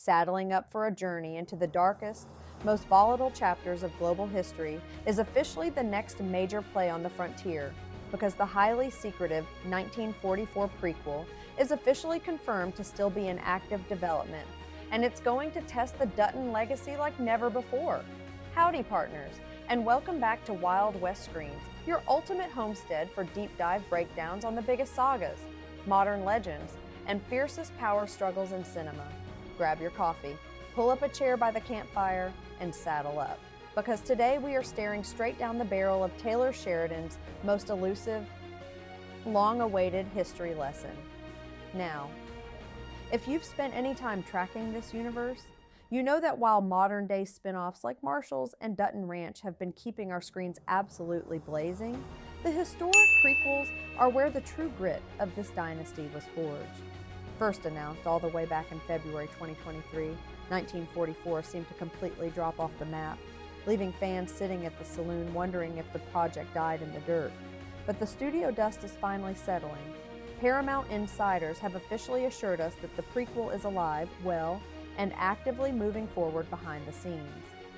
Saddling up for a journey into the darkest, most volatile chapters of global history is officially the next major play on the frontier, because the highly secretive 1944 prequel is officially confirmed to still be in active development, and it's going to test the Dutton legacy like never before. Howdy, partners, and welcome back to Wild West Screens, your ultimate homestead for deep dive breakdowns on the biggest sagas, modern legends, and fiercest power struggles in cinema. Grab your coffee, pull up a chair by the campfire, and saddle up, because today we are staring straight down the barrel of Taylor Sheridan's most elusive, long-awaited history lesson. Now, if you've spent any time tracking this universe, you know that while modern-day spin-offs like Marshall's and Dutton Ranch have been keeping our screens absolutely blazing, the historic prequels are where the true grit of this dynasty was forged. First announced all the way back in February 2023, 1944 seemed to completely drop off the map, leaving fans sitting at the saloon wondering if the project died in the dirt. But the studio dust is finally settling. Paramount insiders have officially assured us that the prequel is alive, well, and actively moving forward behind the scenes.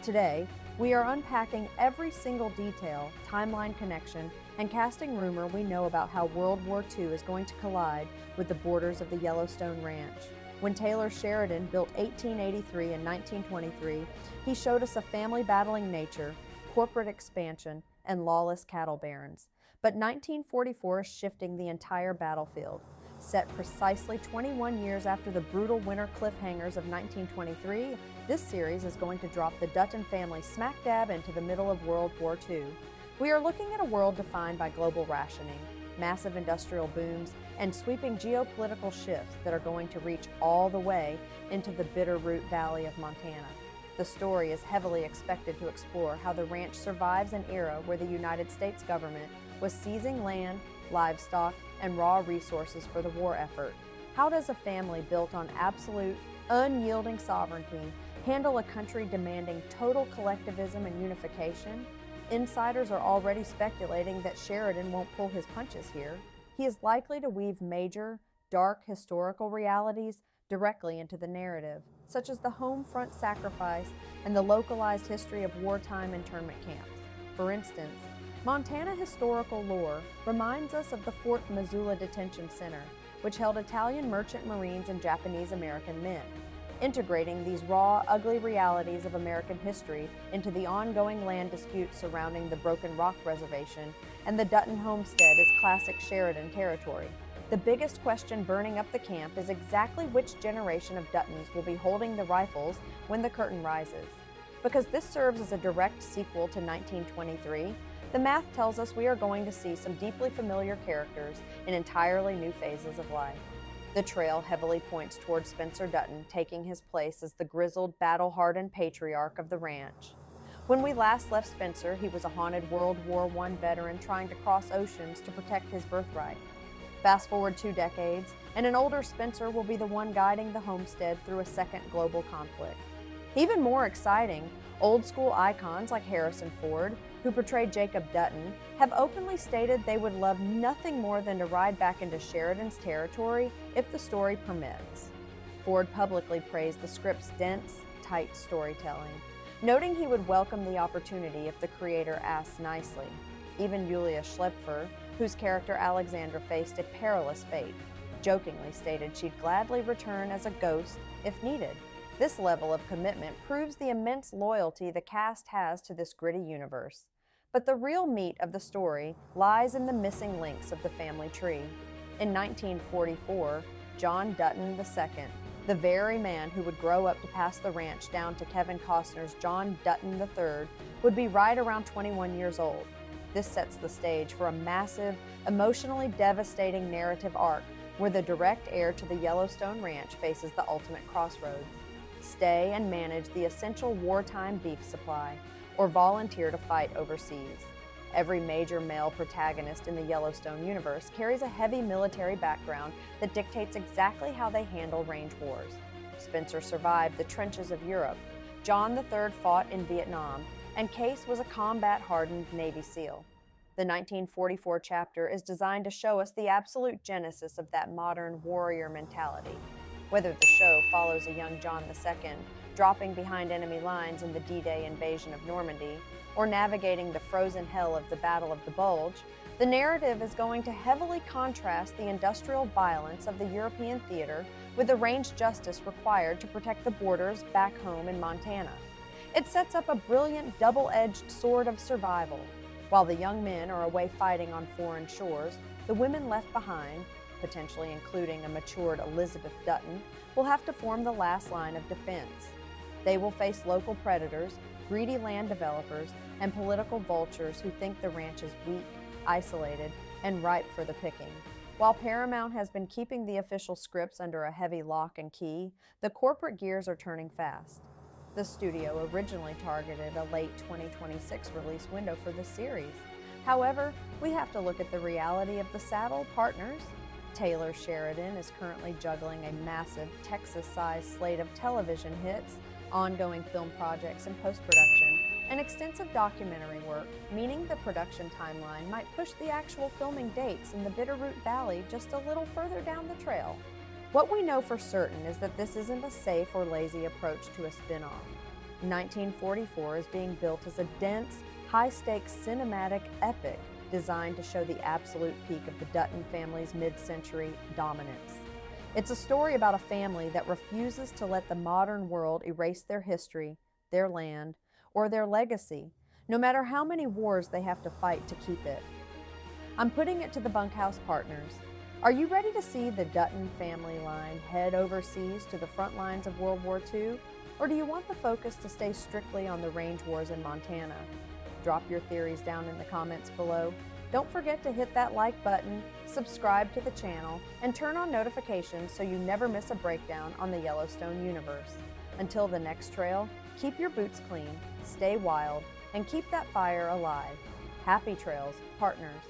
Today, we are unpacking every single detail, timeline connection, and casting rumor we know about how World War II is going to collide with the borders of the Yellowstone Ranch. When Taylor Sheridan built 1883 and 1923, he showed us a family battling nature, corporate expansion, and lawless cattle barons. But 1944 is shifting the entire battlefield. Set precisely 21 years after the brutal winter cliffhangers of 1923, this series is going to drop the Dutton family smack dab into the middle of World War II. We are looking at a world defined by global rationing, massive industrial booms, and sweeping geopolitical shifts that are going to reach all the way into the Bitterroot Valley of Montana. The story is heavily expected to explore how the ranch survives an era where the United States government was seizing land, livestock, and raw resources for the war effort. How does a family built on absolute, unyielding sovereignty handle a country demanding total collectivism and unification? Insiders are already speculating that Sheridan won't pull his punches here. He is likely to weave major, dark historical realities directly into the narrative, such as the home front sacrifice and the localized history of wartime internment camps. For instance, Montana historical lore reminds us of the Fort Missoula Detention Center, which held Italian merchant marines and Japanese American men. Integrating these raw, ugly realities of American history into the ongoing land disputes surrounding the Broken Rock Reservation and the Dutton homestead is classic Sheridan territory. The biggest question burning up the camp is exactly which generation of Duttons will be holding the rifles when the curtain rises. Because this serves as a direct sequel to 1923, the math tells us we are going to see some deeply familiar characters in entirely new phases of life. The trail heavily points toward Spencer Dutton taking his place as the grizzled, battle-hardened patriarch of the ranch. When we last left Spencer, he was a haunted World War I veteran trying to cross oceans to protect his birthright. Fast forward 2 decades, and an older Spencer will be the one guiding the homestead through a second global conflict. Even more exciting, old-school icons like Harrison Ford, who portrayed Jacob Dutton, have openly stated they would love nothing more than to ride back into Sheridan's territory if the story permits. Ford publicly praised the script's dense, tight storytelling, noting he would welcome the opportunity if the creator asked nicely. Even Julia Schlepfer, whose character Alexandra faced a perilous fate, jokingly stated she'd gladly return as a ghost if needed. This level of commitment proves the immense loyalty the cast has to this gritty universe. But the real meat of the story lies in the missing links of the family tree. In 1944, John Dutton II, the very man who would grow up to pass the ranch down to Kevin Costner's John Dutton III, would be right around 21 years old. This sets the stage for a massive, emotionally devastating narrative arc where the direct heir to the Yellowstone Ranch faces the ultimate crossroads. Stay and manage the essential wartime beef supply, or volunteer to fight overseas. Every major male protagonist in the Yellowstone universe carries a heavy military background that dictates exactly how they handle range wars. Spencer survived the trenches of Europe, John III fought in Vietnam, and Case was a combat-hardened Navy SEAL. The 1944 chapter is designed to show us the absolute genesis of that modern warrior mentality. Whether the show follows a young John II dropping behind enemy lines in the D-Day invasion of Normandy, or navigating the frozen hell of the Battle of the Bulge, the narrative is going to heavily contrast the industrial violence of the European theater with the range justice required to protect the borders back home in Montana. It sets up a brilliant double-edged sword of survival. While the young men are away fighting on foreign shores, the women left behind, potentially including a matured Elizabeth Dutton, will have to form the last line of defense. They will face local predators, greedy land developers, and political vultures who think the ranch is weak, isolated, and ripe for the picking. While Paramount has been keeping the official scripts under a heavy lock and key, the corporate gears are turning fast. The studio originally targeted a late 2026 release window for the series. However, we have to look at the reality of the saddle partners. Taylor Sheridan is currently juggling a massive Texas-sized slate of television hits, ongoing film projects and post-production, and extensive documentary work, meaning the production timeline might push the actual filming dates in the Bitterroot Valley just a little further down the trail. What we know for certain is that this isn't a safe or lazy approach to a spin-off. 1944 is being built as a dense, high-stakes cinematic epic designed to show the absolute peak of the Dutton family's mid-century dominance. It's a story about a family that refuses to let the modern world erase their history, their land, or their legacy, no matter how many wars they have to fight to keep it. I'm putting it to the Bunkhouse partners. Are you ready to see the Dutton family line head overseas to the front lines of World War II? Or do you want the focus to stay strictly on the range wars in Montana? Drop your theories down in the comments below. Don't forget to hit that like button, subscribe to the channel, and turn on notifications so you never miss a breakdown on the Yellowstone universe. Until the next trail, keep your boots clean, stay wild, and keep that fire alive. Happy trails, partners.